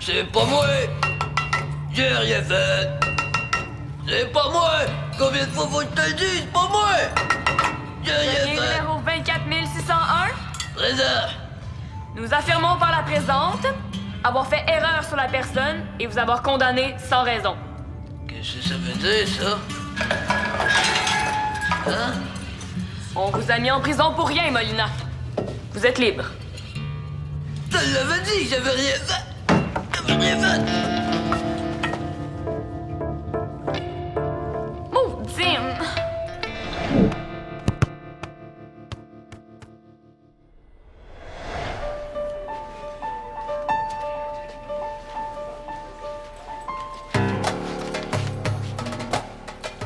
C'est pas moi! J'ai rien fait! C'est pas moi! Combien de fois faut que je te le dise? C'est pas moi! J'ai rien Dossier fait! numéro 24 601. Présent! Nous affirmons par la présente avoir fait erreur sur la personne et vous avoir condamné sans raison. Qu'est-ce que ça veut dire, ça? Hein? On vous a mis en prison pour rien, Molina. Vous êtes libre. Je te l'avais dit, j'avais rien fait! J'avais rien fait! Maudine!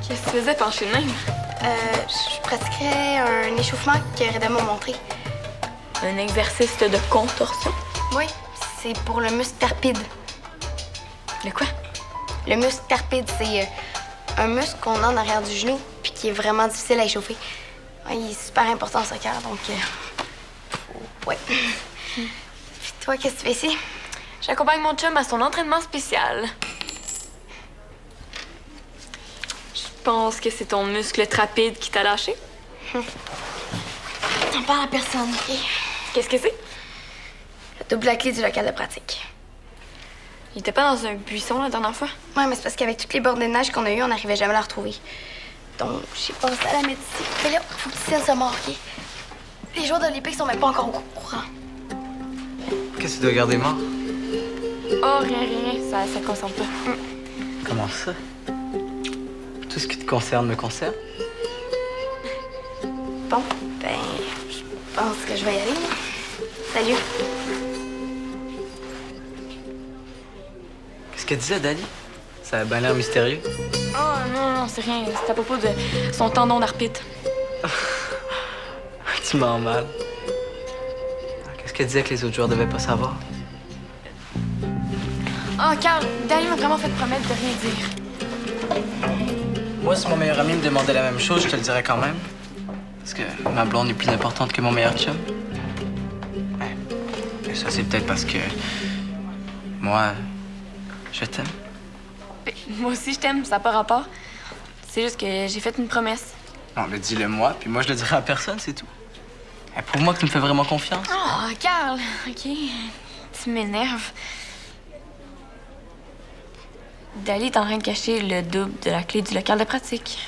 Qu'est-ce que tu faisais pencher le même? Je pratiquerais un échauffement que Reda m'a montré. Un exercice de contorsion. Oui, c'est pour le muscle carpide. Le quoi? Le muscle carpide, c'est un muscle qu'on a en arrière du genou puis qui est vraiment difficile à échauffer. Ouais, il est super important au soccer, donc... ouais. Puis toi, qu'est-ce que tu fais ici? J'accompagne mon chum à son entraînement spécial. Je pense que c'est ton muscle trapide qui t'a lâché. T'en parles à personne, OK? Qu'est-ce que c'est? Le double la clé du local de pratique. Il était pas dans un buisson la dernière fois? Ouais, mais c'est parce qu'avec toutes les bornes de neige qu'on a eues, on n'arrivait jamais à la retrouver. Donc, j'ai pensé à la mettre ici. Mais là, faut que tu tiennes ce mort, OK? Les joueurs olympiques sont même pas encore au courant. Qu'est-ce que tu dois garder mort? Oh, rien, ça concerne pas. Comment ça? Tout ce qui te concerne me concerne? Bon, ben, je pense que je vais y aller. Salut. Qu'est-ce qu'elle disait, Dali? Ça a bien l'air mystérieux. Oh, non, c'est rien. C'est à propos de son tendon d'arpite. Tu m'en mal. Qu'est-ce qu'elle disait que les autres joueurs devaient pas savoir? Oh, Carl, Dali m'a vraiment fait promettre de rien dire. Moi, si mon meilleur ami me demandait la même chose, je te le dirais quand même. Parce que ma blonde est plus importante que mon meilleur chum. Ouais. Et ça, c'est peut-être parce que... moi, je t'aime. Moi aussi, je t'aime, ça n'a pas rapport. C'est juste que j'ai fait une promesse. Non, mais dis-le moi, puis moi, je le dirai à personne, c'est tout. Prouve-moi que tu me fais vraiment confiance. Oh, Carl, OK. Tu m'énerves. Dali est en train de cacher le double de la clé du local de pratique.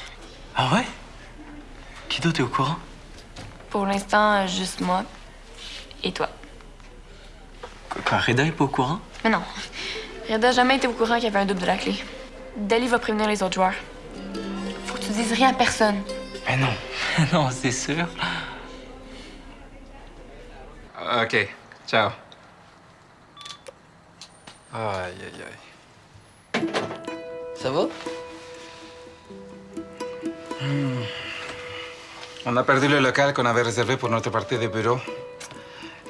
Ah ouais? Qui d'autre est au courant? Pour l'instant, juste moi et toi. Quoi, Reda est pas au courant? Mais non, Reda n'a jamais été au courant qu'il y avait un double de la clé. Dali va prévenir les autres joueurs. Faut que tu dises rien à personne. Mais non, non, c'est sûr. OK. Ciao. Aïe, aïe, aïe. Ça va? On a perdu le local qu'on avait réservé pour notre partie de bureau.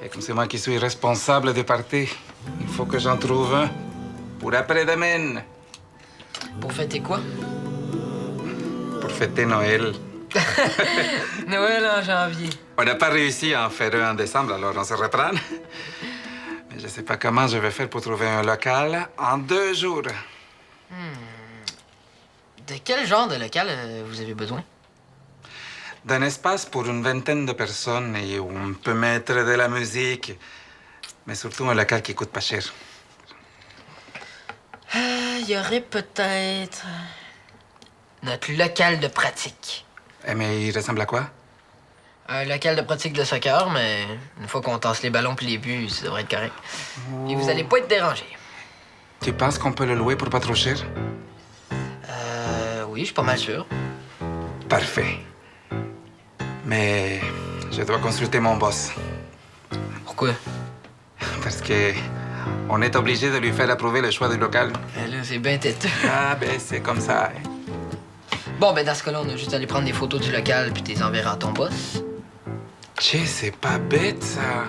Et comme c'est moi qui suis responsable des parties, il faut que j'en trouve un pour après-demain. Pour fêter quoi? Pour fêter Noël. Noël en janvier. On n'a pas réussi à en faire un en décembre, alors on se reprend. Mais je ne sais pas comment je vais faire pour trouver un local en 2 jours. De quel genre de local vous avez besoin? D'un espace pour une vingtaine de personnes et où on peut mettre de la musique. Mais surtout un local qui coûte pas cher. Il y aurait peut-être notre local de pratique. Eh, mais il ressemble à quoi? Un local de pratique de soccer, mais une fois qu'on tasse les ballons puis les buts, ça devrait être correct. Et vous allez pas être dérangés. Tu penses qu'on peut le louer pour pas trop cher? Oui, je suis pas mal sûr. Parfait. Mais je dois consulter mon boss. Pourquoi? Parce que on est obligé de lui faire approuver le choix du local. Là, c'est bien têteux. Ah, ben c'est comme ça. Hein. Bon, ben dans ce cas-là, on a juste à aller prendre des photos du local puis t'es enverras à ton boss. Che, c'est pas bête, ça.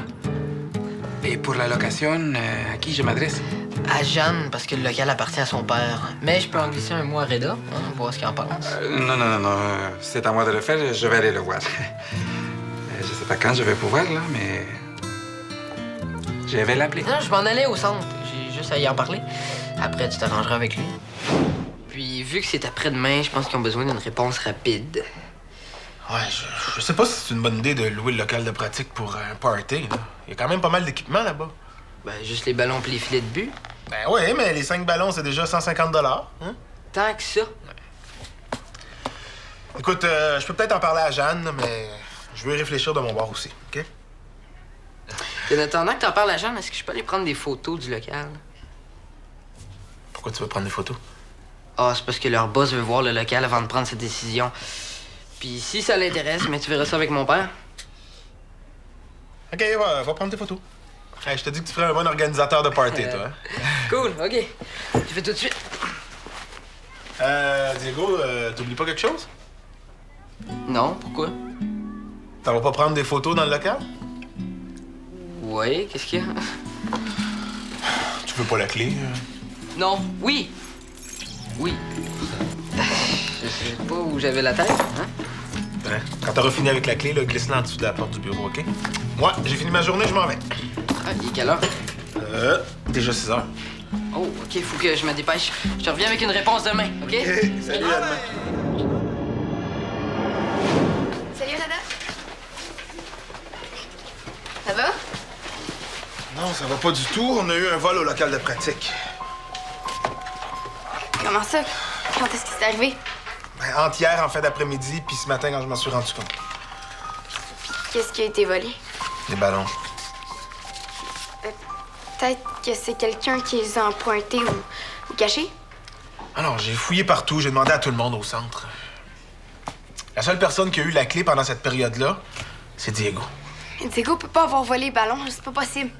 Et pour la location, à qui je m'adresse? À Jeanne, parce que le local appartient à son père. Mais je peux en glisser un mot à Reda, voir ce qu'il en pense. Non. C'est à moi de le faire. Je vais aller le voir. Je sais pas quand je vais pouvoir, là, mais... Je vais l'appeler. Non, je m'en allais au centre. J'ai juste à y en parler. Après, tu t'arrangeras avec lui. Puis, vu que c'est après-demain, je pense qu'ils ont besoin d'une réponse rapide. Ouais, je sais pas si c'est une bonne idée de louer le local de pratique pour un party, là. Il y a quand même pas mal d'équipements là-bas. Ben, juste les ballons pis les filets de but. Ben ouais, mais les 5 ballons, c'est déjà 150 $, hein? Tant que ça. Écoute, je peux peut-être en parler à Jeanne, mais je veux y réfléchir de mon bord aussi, OK? En attendant que t'en parles à Jeanne, est-ce que je peux aller prendre des photos du local? Pourquoi tu veux prendre des photos? Ah, c'est parce que leur boss veut voir le local avant de prendre sa décision. Puis si ça l'intéresse, mais tu verras ça avec mon père. OK, va prendre tes photos. Hey, je te dis que tu ferais un bon organisateur de party, toi. Hein? Cool, OK. Je fais tout de suite. Diego, t'oublies pas quelque chose? Non, pourquoi? T'en vas pas prendre des photos dans le local? Ouais, qu'est-ce qu'il y a? Tu veux pas la clé? Non, oui. Oui. Je sais pas où j'avais la tête, hein? Ouais. Quand t'auras fini avec la clé, là, glisse-la en dessous de la porte du bureau, OK? Moi, j'ai fini ma journée, je m'en vais. Ah, il est quelle heure? Déjà 6 heures. Oh, OK, faut que je me dépêche. Je te reviens avec une réponse demain, OK? Salut, Alma. Salut, Reda. Ça va? Non, ça va pas du tout. On a eu un vol au local de pratique. Comment ça? Quand est-ce que c'est arrivé? Ben, entre hier, en fin d'après-midi, puis ce matin, quand je m'en suis rendu compte. Qu'est-ce qui a été volé? Les ballons. Peut-être que c'est quelqu'un qui les a empruntés ou cachés? Alors, j'ai fouillé partout, j'ai demandé à tout le monde au centre. La seule personne qui a eu la clé pendant cette période-là, c'est Diego. Diego peut pas avoir volé les ballons, c'est pas possible.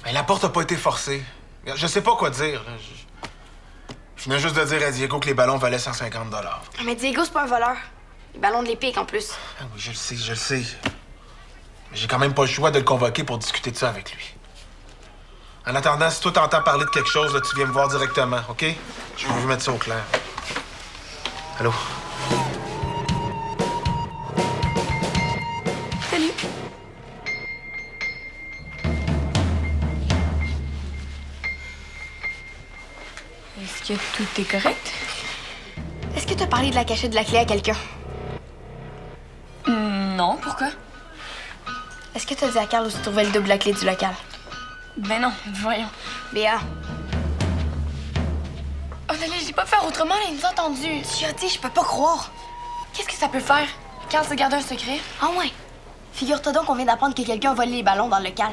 Ben, la porte a pas été forcée. Je sais pas quoi dire. Là. Je venais juste de dire à Diego que les ballons valaient 150 $. Mais Diego, c'est pas un voleur. Les ballons de l'Épique, en plus. Ah oui, je le sais, je le sais. Mais j'ai quand même pas le choix de le convoquer pour discuter de ça avec lui. En attendant, si toi t'entends parler de quelque chose, là, tu viens me voir directement, OK? Je veux mettre ça au clair. Allô? Salut. Est-ce que tout est correct? Est-ce que t'as parlé de la cachette de la clé à quelqu'un? Non, pourquoi? Est-ce que t'as dit à Carl où se trouvait le double de la clé du local? Ben non, voyons. Béa, Oh, Nelly, j'ai pas faire autrement, là, il nous a entendus. tu as dit, je peux pas croire. Qu'est-ce que ça peut faire? Carl se garde un secret? Ah ouais. Figure-toi donc qu'on vient d'apprendre que quelqu'un a volé les ballons dans le local.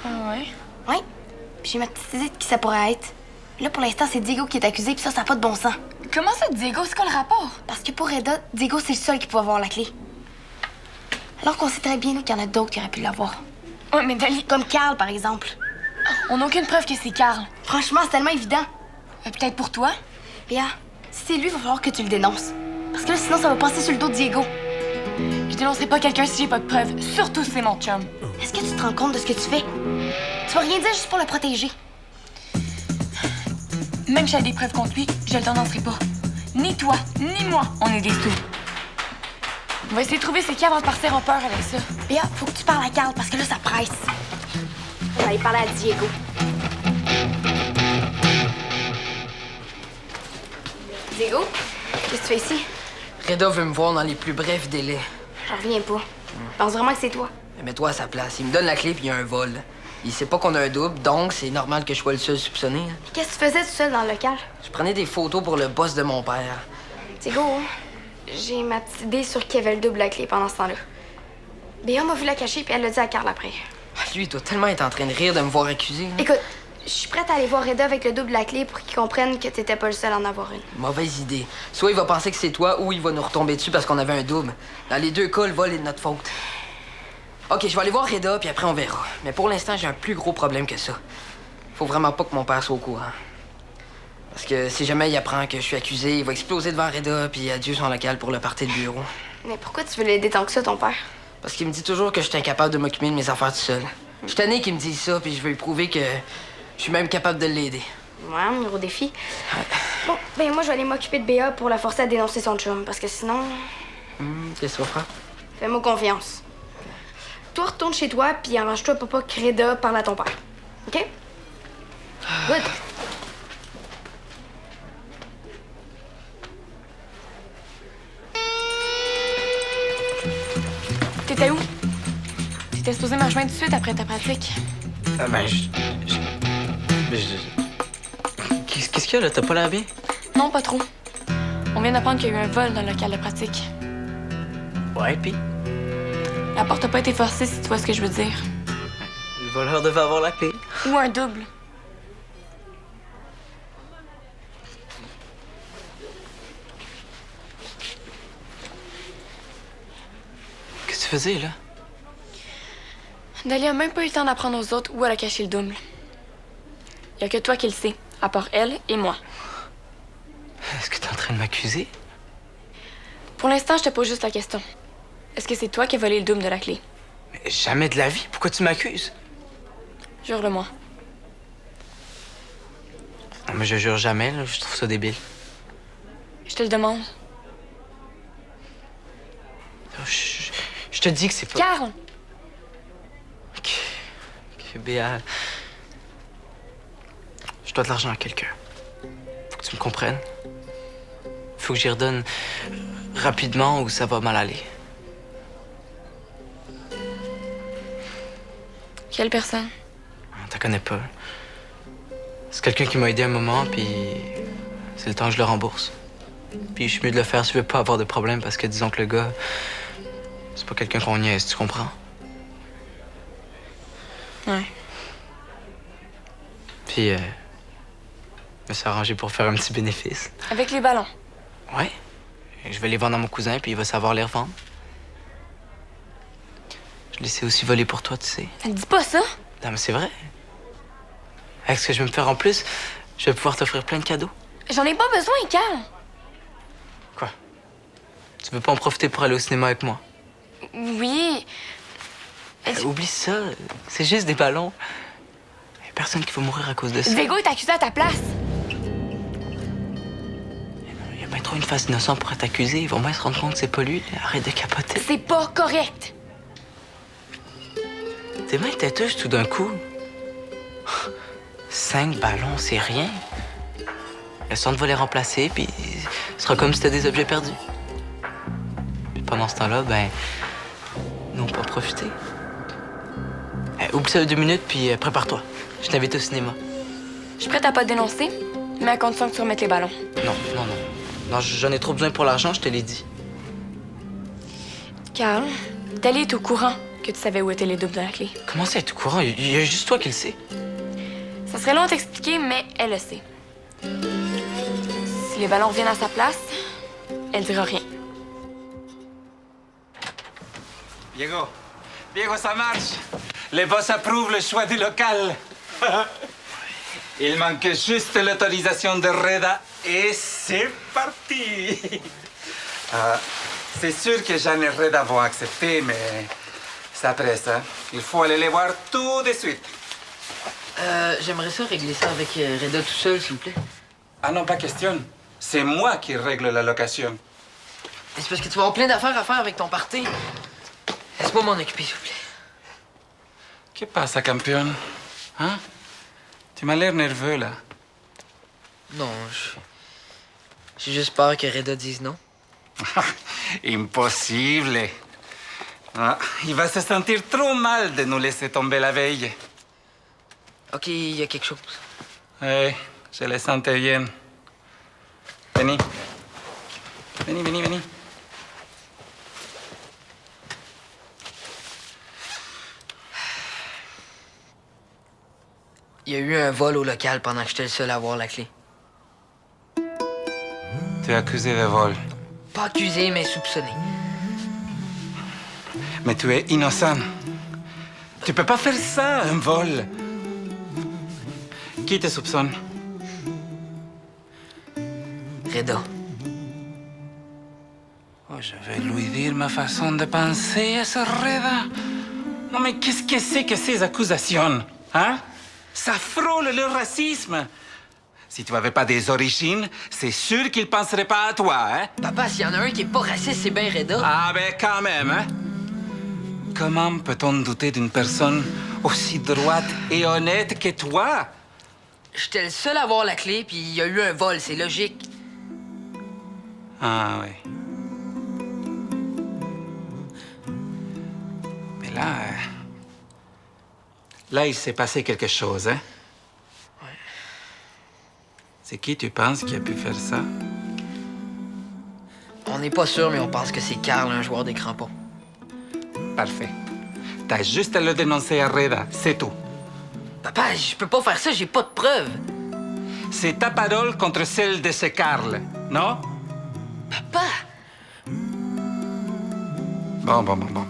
Ah ouais? Oui. Puis j'ai ma petite idée de qui ça pourrait être. Là, pour l'instant, c'est Diego qui est accusé, puis ça n'a pas de bon sens. Comment ça, Diego? C'est quoi le rapport? Parce que pour Reda, Diego, c'est le seul qui peut avoir la clé. Alors qu'on sait très bien qu'il y en a d'autres qui auraient pu l'avoir. Ouais, mais Nelly, Comme Carl, par exemple. on n'a aucune preuve que c'est Carl. Franchement, c'est tellement évident. Peut-être pour toi? Béa, si c'est lui, il va falloir que tu le dénonces. Parce que là, sinon, ça va passer sur le dos de Diego. Je dénoncerai pas quelqu'un si j'ai pas de preuves. Surtout si c'est mon chum. Est-ce que tu te rends compte de ce que tu fais? Tu vas rien dire juste pour le protéger. Même si j'ai des preuves contre lui, je le dénoncerai pas. Ni toi, ni moi, on est des sous. On va essayer de trouver c'est qui avant de partir en peur avec ça. Béa, faut que tu parles à Carl parce que là, ça presse. On va aller parler à Diego. Diego, qu'est-ce que tu fais ici? Reda veut me voir dans les plus brefs délais. J'en reviens pas. Je pense vraiment que c'est toi. Mais mets-toi à sa place. Il me donne la clé puis il y a un vol. Il sait pas qu'on a un double, donc c'est normal que je sois le seul soupçonné. Hein. Puis qu'est-ce que tu faisais tout seul dans le local? Je prenais des photos pour le boss de mon père. Diego, j'ai ma petite idée sur qui avait le double la clé pendant ce temps-là. Béa m'a vu la cacher puis elle l'a dit à Carl après. Lui, il doit tellement être en train de rire de me voir accusé. Hein. Écoute, je suis prête à aller voir Reda avec le double de la clé pour qu'il comprenne que t'étais pas le seul à en avoir une. Mauvaise idée. Soit il va penser que c'est toi ou il va nous retomber dessus parce qu'on avait un double. Dans les deux cas, le vol est de notre faute. OK, je vais aller voir Reda puis après on verra. Mais pour l'instant, j'ai un plus gros problème que ça. Faut vraiment pas que mon père soit au courant. Parce que si jamais il apprend que je suis accusé, il va exploser devant Reda puis adieu son local pour le party de bureau. Mais pourquoi tu veux l'aider tant que ça, ton père? Parce qu'il me dit toujours que je suis incapable de m'occuper de mes affaires tout seul. Je suis tanné qu'il me dise ça puis je veux lui prouver que je suis même capable de l'aider. Ouais, un gros défi. Bon, ben moi, je vais aller m'occuper de Béa pour la forcer à dénoncer son chum. Parce que sinon, Qu'est-ce que tu vas faire? fais-moi confiance. Toi, retourne chez toi, puis arrange-toi pour pas que Reda parle à ton père. OK? Good. T'étais supposé me rejoindre tout de suite après ta pratique. Ah ben, Qu'est-ce qu'il y a, là? T'as pas l'air bien? Non, pas trop. On vient d'apprendre qu'il y a eu un vol dans le local de pratique. Ouais, pis? La porte n'a pas été forcée, si tu vois ce que je veux dire. Le voleur devait avoir la clé. Ou un double. Qu'est-ce que tu faisais, là? Dahlia a même pas eu le temps d'apprendre aux autres où elle a caché le double. Y a que toi qui le sais, à part elle et moi. Est-ce que t'es en train de m'accuser? Pour l'instant, je te pose juste la question. Est-ce que c'est toi qui as volé le double de la clé? Mais jamais de la vie. Pourquoi tu m'accuses? Jure-le-moi. Non, mais je jure jamais, là. Je trouve ça débile. Je te le demande. Je te dis que c'est pas... Carl! Ok, Béa. Je dois de l'argent à quelqu'un. Faut que tu me comprennes. Faut que j'y redonne rapidement ou ça va mal aller. Quelle personne? T'en connais pas. C'est quelqu'un qui m'a aidé un moment, puis c'est le temps que je le rembourse. Puis je suis mieux de le faire si je veux pas avoir de problème, parce que disons que le gars, c'est pas quelqu'un qu'on niaise, tu comprends? Ouais. Puis, je me suis arrangé pour faire un petit bénéfice. Avec les ballons. Ouais. Je vais les vendre à mon cousin, puis il va savoir les revendre. Je les sais aussi voler pour toi, tu sais. Dis pas ça! Non, mais c'est vrai. Avec ce que je vais me faire en plus, je vais pouvoir t'offrir plein de cadeaux. J'en ai pas besoin, Carl! Quoi? Tu veux pas en profiter pour aller au cinéma avec moi? Oui. Oublie ça. C'est juste des ballons. Y a personne qui va mourir à cause de ça. Vego est accusé à ta place. Il y a bien trop une face innocente pour être accusé. Ils vont bien se rendre compte que c'est pas lui. Arrête de capoter. C'est pas correct. T'es bien têteuse tout d'un coup. 5 ballons, c'est rien. Le centre va les remplacer, puis ce sera comme si c'était des objets perdus. Puis pendant ce temps-là, ben, nous on peut en profiter. Oublie ça 2 minutes, puis prépare-toi. Je t'invite au cinéma. Je suis prête à pas te dénoncer, mais à condition que tu remettes les ballons. Non. Non, j'en ai trop besoin pour l'argent, je te l'ai dit. Carl, Dahlia est au courant que tu savais où étaient les doubles de la clé. Comment ça, être au courant? Il y a juste toi qui le sais. Ça serait long à t'expliquer, mais elle le sait. Si les ballons reviennent à sa place, elle dira rien. Diego, ça marche. Les boss approuvent le choix du local. Il manque juste l'autorisation de Reda et c'est parti. C'est sûr que Jeanne et Reda vont accepter, mais ça presse, hein? Il faut aller les voir tout de suite. J'aimerais ça régler ça avec Reda tout seul, s'il vous plaît. Ah non, pas question. C'est moi qui règle la location. C'est parce que tu vas avoir plein d'affaires à faire avec ton party. Laisse-moi m'en occuper, s'il vous plaît. ¿Qué pasa, campeón? Hein? Tu m'as l'air nerveux, là. Non, j'ai juste peur que Reda dise non. Impossible. Ah, il va se sentir trop mal de nous laisser tomber la veille. OK, il y a quelque chose. Oui, je le sentais bien. Vení. Vení. Il y a eu un vol au local pendant que j'étais le seul à avoir la clé. Tu es accusé de vol. Pas accusé, mais soupçonné. Mais tu es innocent. Tu peux pas faire ça, un vol. Qui te soupçonne? Reda. Oh, je vais lui dire ma façon de penser à ce Reda. Non, mais qu'est-ce que c'est que ces accusations? Hein? Ça frôle le racisme. Si tu n'avais pas des origines, c'est sûr qu'il ne penserait pas à toi, hein? Papa, s'il y en a un qui est pas raciste, c'est bien Reda. Ah, ben quand même, hein? Comment peut-on douter d'une personne aussi droite et honnête que toi? J'étais le seul à avoir la clé, puis il y a eu un vol, c'est logique. Ah, oui. Mais là, Là, il s'est passé quelque chose, hein? Ouais. C'est qui, tu penses, qui a pu faire ça? On n'est pas sûr, mais on pense que c'est Carl, un joueur des crampons. Parfait. T'as juste à le dénoncer à Reda, c'est tout. Papa, je peux pas faire ça, j'ai pas de preuves. C'est ta parole contre celle de ce Carl, non? Papa! Bon.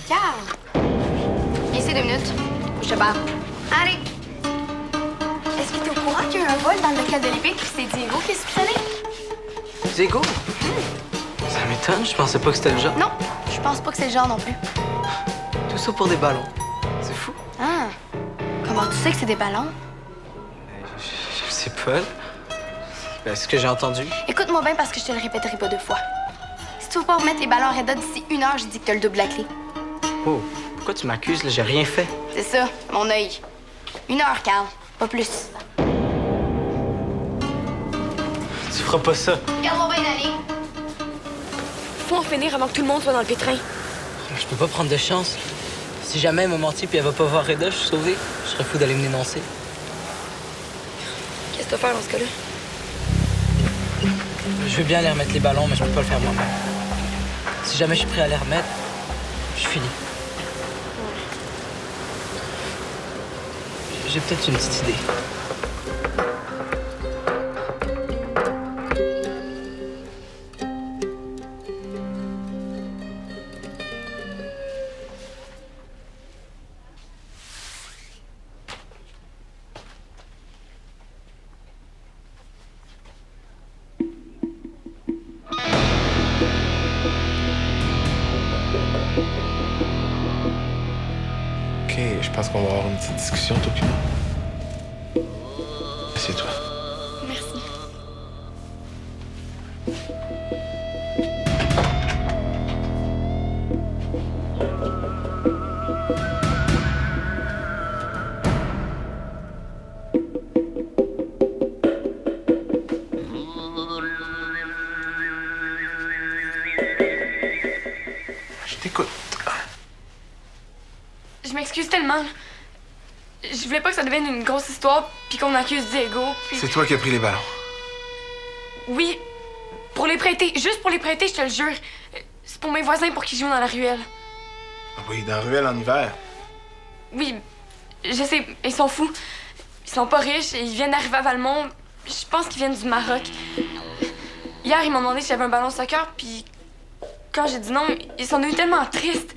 Carl! Viens ici 2 minutes. Je te parle. Allez! Est-ce que t'es au courant qu'il y a eu un vol dans le local de l'Épique puis c'est Diego qui est soupçonné? Diego? Ça m'étonne, je pensais pas que c'était le genre. Non, je pense pas que c'est le genre non plus. Tout ça pour des ballons. C'est fou. Ah! Comment tu sais que c'est des ballons? Je sais pas. Ben, c'est ce que j'ai entendu. Écoute-moi bien parce que je te le répéterai pas 2 fois. Si tu veux pas remettre les ballons à Red Dot d'ici 1 heure, je dis que t'as le double de la clé. Oh, pourquoi tu m'accuses, là? J'ai rien fait. C'est ça, mon œil. 1 heure, Carl. Pas plus. Tu feras pas ça. Regarde-moi bien d'aller. Faut en finir avant que tout le monde soit dans le pétrin. Je peux pas prendre de chance. Si jamais elle m'a menti puis elle va pas voir Reda, je suis sauvé. Je serais fou d'aller me dénoncer. Qu'est-ce que tu vas faire dans ce cas-là? Je veux bien aller remettre les ballons, mais je peux pas le faire moi-même. Si jamais je suis prêt à les remettre, je finis. J'ai peut-être une petite idée. OK, je pense qu'on va avoir une petite discussion, toi puis moi. Assieds-toi. Merci. Je t'écoute. Je m'excuse tellement. Je voulais pas que ça devienne une grosse histoire puis qu'on accuse Diego. Puis... C'est toi qui as pris les ballons. Oui, pour les prêter. Juste pour les prêter, je te le jure. C'est pour mes voisins pour qu'ils jouent dans la ruelle. Ah oui, dans la ruelle en hiver. Oui, je sais, ils sont fous. Ils sont pas riches et ils viennent d'arriver à Valmont. Je pense qu'ils viennent du Maroc. Hier, ils m'ont demandé si j'avais un ballon de soccer, puis quand j'ai dit non, ils sont devenus tellement tristes.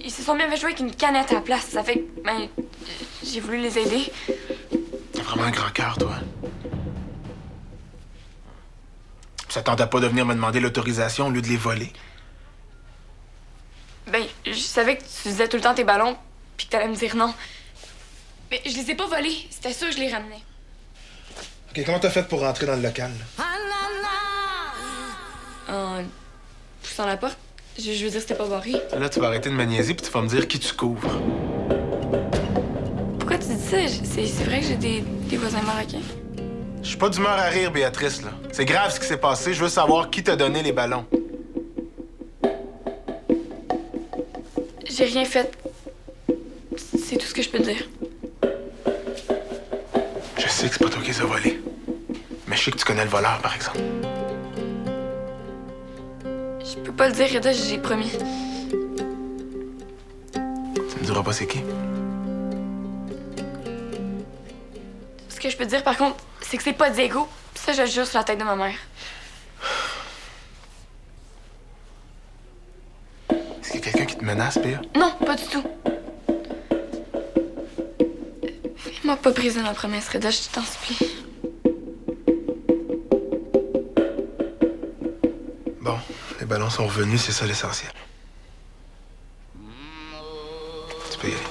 Ils se sont bien fait jouer avec une canette à la place. Ça fait que, ben, j'ai voulu les aider. T'as vraiment un grand cœur, toi. Ça tentait pas de venir me demander l'autorisation au lieu de les voler. Ben, je savais que tu disais tout le temps tes ballons, puis que t'allais me dire non. Mais je les ai pas volés. C'était sûr que je les ramenais. OK, comment t'as fait pour rentrer dans le local? Là? En poussant la porte. Je veux dire, c'était pas barré. Là, tu vas arrêter de me niaiser puis tu vas me dire qui tu couvres. Pourquoi tu dis ça? C'est vrai que j'ai des voisins marocains. Je suis pas d'humeur à rire, Béatrice, là. C'est grave ce qui s'est passé. Je veux savoir qui t'a donné les ballons. J'ai rien fait. C'est tout ce que je peux te dire. Je sais que c'est pas toi qui les as volés. Mais je sais que tu connais le voleur, par exemple. Je peux pas le dire, Reda, j'ai promis. Tu me diras pas c'est qui? Ce que je peux te dire, par contre, c'est que c'est pas Diego. Pis ça, je le jure sur la tête de ma mère. Est-ce qu'il y a quelqu'un qui te menace, Béa? Non, pas du tout. Fais-moi pas briser ma promesse, Reda, je t'en supplie. Bon, les ballons sont revenus, c'est ça l'essentiel. Tu peux y aller.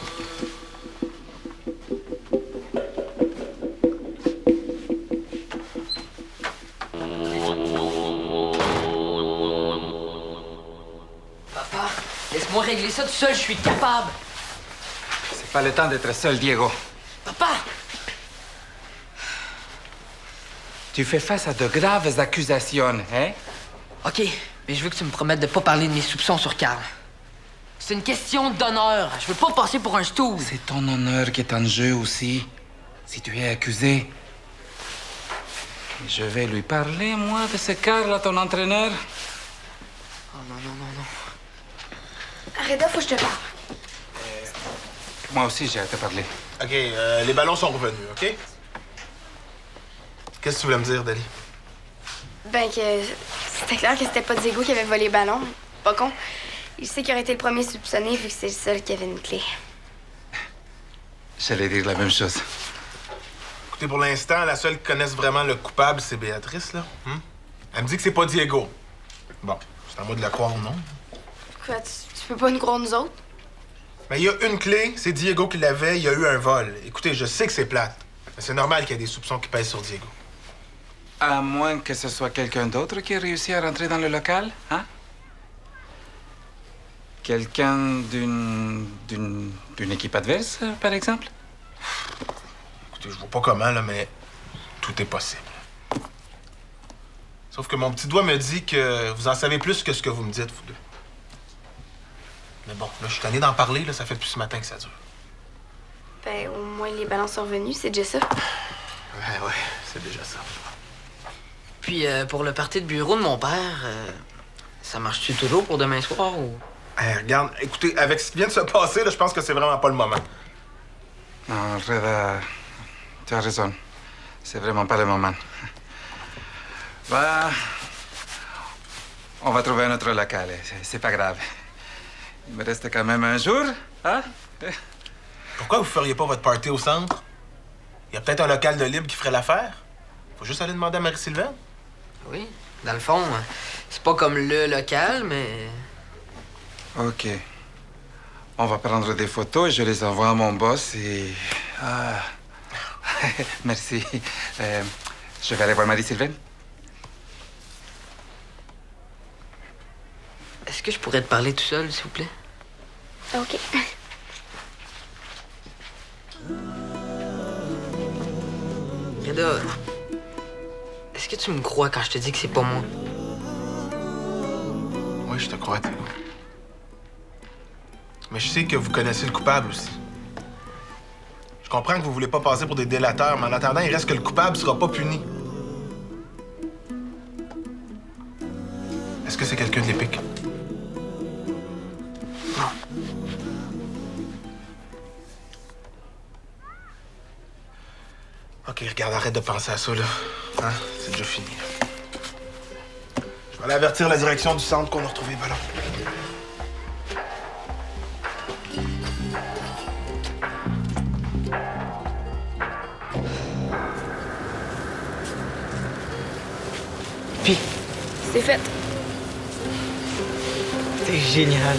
Papa, laisse-moi régler ça tout seul, je suis capable. C'est pas le temps d'être seul, Diego. Papa! Tu fais face à de graves accusations, hein? OK, mais je veux que tu me promettes de pas parler de mes soupçons sur Carl. C'est une question d'honneur. Je veux pas passer pour un stool. C'est ton honneur qui est en jeu aussi, si tu es accusé. Et je vais lui parler, moi, de ce Carl à ton entraîneur. Oh non, non, non, non. Reda, faut que je te parle. Moi aussi, j'ai à te parler. OK, les ballons sont revenus, OK? Qu'est-ce que tu voulais me dire, Dali? Ben, que c'était clair que c'était pas Diego qui avait volé le ballon. Pas con. Il sait qu'il aurait été le premier soupçonné vu que c'est le seul qui avait une clé. J'allais dire la même chose. Écoutez, pour l'instant, la seule qui connaisse vraiment le coupable, c'est Béatrice, là. Elle me dit que c'est pas Diego. Bon, c'est à moi de la croire ou non. Quoi, tu peux pas nous croire nous autres? Mais il y a une clé, c'est Diego qui l'avait, il y a eu un vol. Écoutez, je sais que c'est plate, mais c'est normal qu'il y ait des soupçons qui pèsent sur Diego. À moins que ce soit quelqu'un d'autre qui ait réussi à rentrer dans le local, hein? Quelqu'un d'une équipe adverse, par exemple? Écoutez, je vois pas comment, là, mais tout est possible. Sauf que mon petit doigt me dit que vous en savez plus que ce que vous me dites, vous deux. Mais bon, là, je suis tanné d'en parler, là, ça fait depuis ce matin que ça dure. Ben, au moins les ballons sont revenus, c'est déjà ça. Ouais, c'est déjà ça. Puis pour le party de bureau de mon père, ça marche-tu toujours pour demain soir ou... Hey, regarde, écoutez, avec ce qui vient de se passer, là, je pense que c'est vraiment pas le moment. Non, Reda, tu as raison. C'est vraiment pas le moment. Bah, on va trouver un autre local. C'est pas grave. Il me reste quand même un jour, hein? Pourquoi vous feriez pas votre party au centre? Il y a peut-être un local de libre qui ferait l'affaire. Faut juste aller demander à Marie-Sylvaine. Oui, dans le fond, c'est pas comme le local, mais... OK. On va prendre des photos et je les envoie à mon boss et... Ah... Merci. Je vais aller voir Marie-Sylvaine. Est-ce que je pourrais te parler tout seul, s'il vous plaît? OK. Reda, est-ce que tu me crois quand je te dis que c'est pas moi? Oui, je te crois, Théo. Mais je sais que vous connaissez le coupable aussi. Je comprends que vous voulez pas passer pour des délateurs, mais en attendant, il reste que le coupable sera pas puni. Est-ce que c'est quelqu'un de l'Épique? Non. OK, regarde, arrête de penser à ça, là. Hein? C'est déjà fini. Je vais aller avertir la direction du centre qu'on a retrouvé le ballon. Puis, C'est fait. c'est génial.